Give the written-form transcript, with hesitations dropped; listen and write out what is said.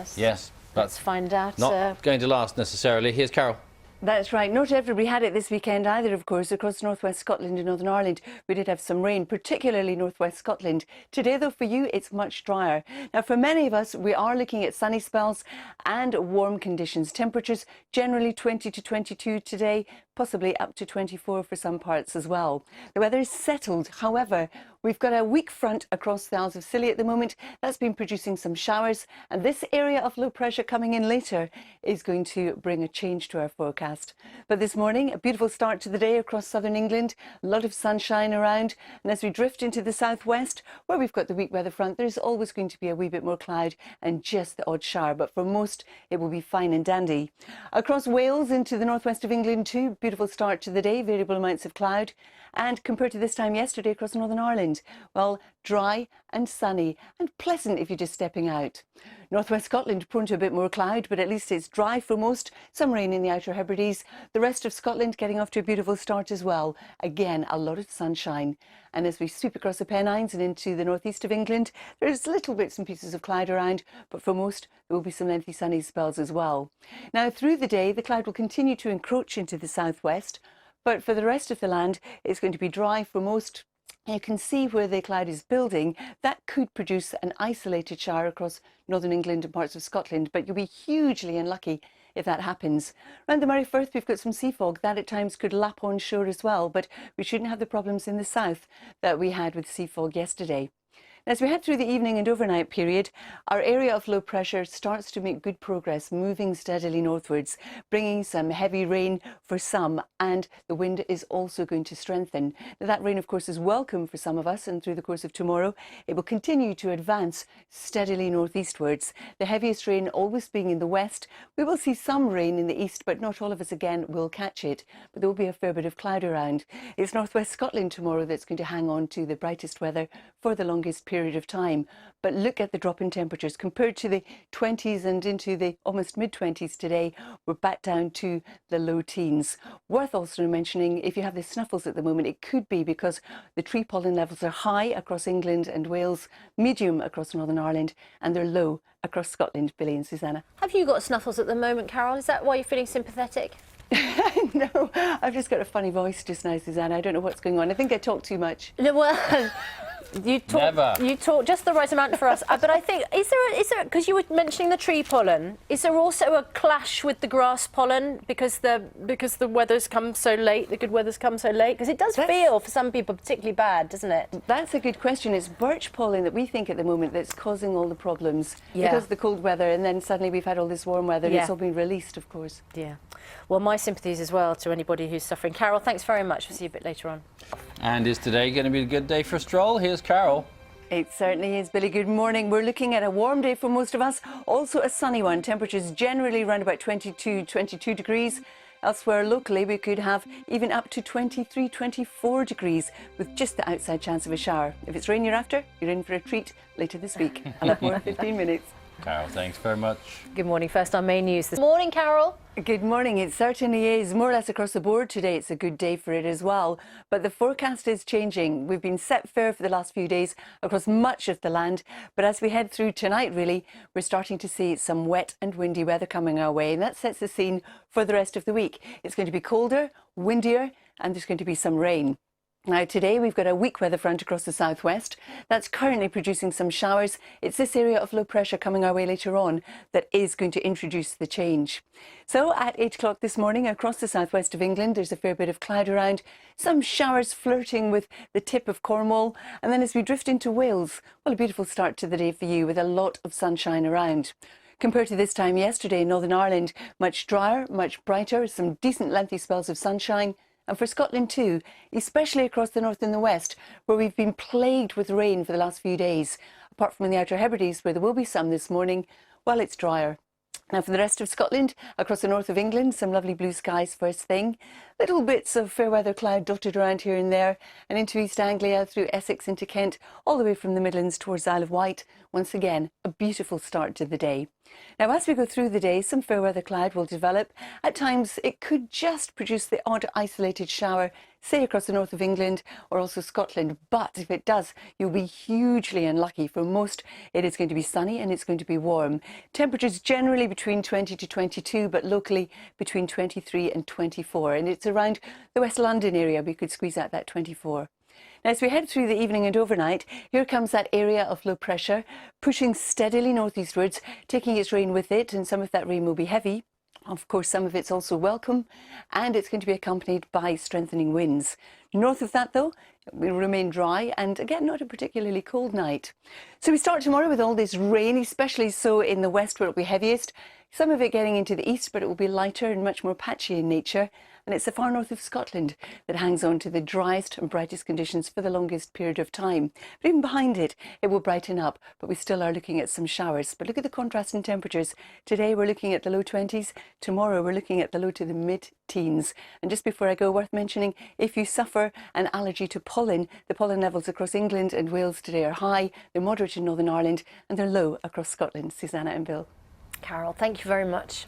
first. Yes. Let's find out. Not going to last necessarily. Here's Carol. That's right. Not everybody had it this weekend either, of course. Across northwest Scotland and Northern Ireland, we did have some rain, particularly northwest Scotland. Today, though, for you, it's much drier. Now, for many of us, we are looking at sunny spells and warm conditions. Temperatures generally 20 to 22 today, possibly up to 24 for some parts as well. The weather is settled. However, we've got a weak front across the Isles of Scilly at the moment. That's been producing some showers, and this area of low pressure coming in later is going to bring a change to our forecast. But this morning, a beautiful start to the day across southern England, a lot of sunshine around, and as we drift into the southwest, where we've got the weak weather front, there's always going to be a wee bit more cloud and just the odd shower, but for most it will be fine and dandy. Across Wales into the northwest of England too, beautiful start to the day, variable amounts of cloud. And compared to this time yesterday across Northern Ireland, well, dry and sunny and pleasant if you're just stepping out. Northwest Scotland prone to a bit more cloud, but at least it's dry for most. Some rain in the Outer Hebrides. The rest of Scotland getting off to a beautiful start as well. Again, a lot of sunshine. And as we sweep across the Pennines and into the northeast of England, there's little bits and pieces of cloud around, but for most there will be some lengthy sunny spells as well. Now through the day, the cloud will continue to encroach into the southwest. But for the rest of the land, it's going to be dry for most. You can see where the cloud is building. That could produce an isolated shower across northern England and parts of Scotland, but you'll be hugely unlucky if that happens. Around the Moray Firth, we've got some sea fog. That at times could lap on shore as well, but we shouldn't have the problems in the south that we had with sea fog yesterday. As we head through the evening and overnight period, our area of low pressure starts to make good progress, moving steadily northwards, bringing some heavy rain for some, and the wind is also going to strengthen. Now, that rain, of course, is welcome for some of us, and through the course of tomorrow, it will continue to advance steadily northeastwards. The heaviest rain always being in the west. We will see some rain in the east, but not all of us again will catch it. But there will be a fair bit of cloud around. It's northwest Scotland tomorrow that's going to hang on to the brightest weather for the longest period of time. But look at the drop in temperatures compared to the 20s and into the almost mid-20s today. We're back down to the low teens. Worth also mentioning, if you have the snuffles at the moment, it could be because the tree pollen levels are high across England and Wales, medium across Northern Ireland, and they're low across Scotland. Billy and Susanna. Have you got snuffles at the moment, Carol? Is that why you're feeling sympathetic? No, I've just got a funny voice just now, Susanna. I don't know what's going on. I think I talk too much. No, well, you talk just the right amount for us. But I think, is there, because you were mentioning the tree pollen, is there also a clash with the grass pollen because the weather's come so late, the good weather's come so late? Because it does feel, for some people, particularly bad, doesn't it? That's a good question. It's birch pollen that we think at the moment that's causing all the problems because of the cold weather, and then suddenly we've had all this warm weather and it's all been released, of course. Yeah. Well, my sympathies as well to anybody who's suffering. Carol, thanks very much. We'll see you a bit later on. And is today going to be a good day for a stroll? Here's Carol. It certainly is, Billy. Good morning. We're looking at a warm day for most of us, also a sunny one. Temperatures generally around about 22 degrees. Elsewhere locally, we could have even up to 23, 24 degrees with just the outside chance of a shower. If it's rain you're after, you're in for a treat later this week. I'll have more in 15 minutes. Carol, thanks very much. Good morning. First, our main news this morning, Carol. Good morning. It certainly is. More or less across the board today, it's a good day for it as well. But the forecast is changing. We've been set fair for the last few days across much of the land. But as we head through tonight, really, we're starting to see some wet and windy weather coming our way. And that sets the scene for the rest of the week. It's going to be colder, windier, and there's going to be some rain. Now today we've got a weak weather front across the southwest that's currently producing some showers. It's this area of low pressure coming our way later on that is going to introduce the change. So at 8 o'clock this morning across the southwest of England there's a fair bit of cloud around, some showers flirting with the tip of Cornwall, and then as we drift into Wales, well, a beautiful start to the day for you with a lot of sunshine around. Compared to this time yesterday in Northern Ireland, much drier, much brighter, some decent lengthy spells of sunshine. And for Scotland too, especially across the north and the west, where we've been plagued with rain for the last few days. Apart from in the Outer Hebrides, where there will be some this morning, well, it's drier. Now for the rest of Scotland, across the north of England, some lovely blue skies first thing. Little bits of fair weather cloud dotted around here and there, and into East Anglia, through Essex into Kent, all the way from the Midlands towards Isle of Wight. once again, a beautiful start to the day. Now, as we go through the day, some fair weather cloud will develop. At times, it could just produce the odd isolated shower, say across the north of England or also Scotland. But if it does, you'll be hugely unlucky. For most, it is going to be sunny and it's going to be warm. Temperatures generally between 20 to 22, but locally between 23 and 24. And it's around the West London area we could squeeze out that 24. Now, as we head through the evening and overnight, here comes that area of low pressure, pushing steadily northeastwards, taking its rain with it, and some of that rain will be heavy. Of course, some of it's also welcome, and it's going to be accompanied by strengthening winds. North of that, though, it will remain dry and, again, not a particularly cold night. So we start tomorrow with all this rain, especially so in the west where it will be heaviest. Some of it getting into the east, but it will be lighter and much more patchy in nature. And it's the far north of Scotland that hangs on to the driest and brightest conditions for the longest period of time. But even behind it, it will brighten up, but we still are looking at some showers. But look at the contrast in temperatures. Today we're looking at the low 20s. Tomorrow we're looking at the low to the mid-teens. And just before I go, worth mentioning, if you suffer an allergy to pollen, the pollen levels across England and Wales today are high. They're moderate in Northern Ireland and they're low across Scotland. Susanna and Bill. Carol, thank you very much.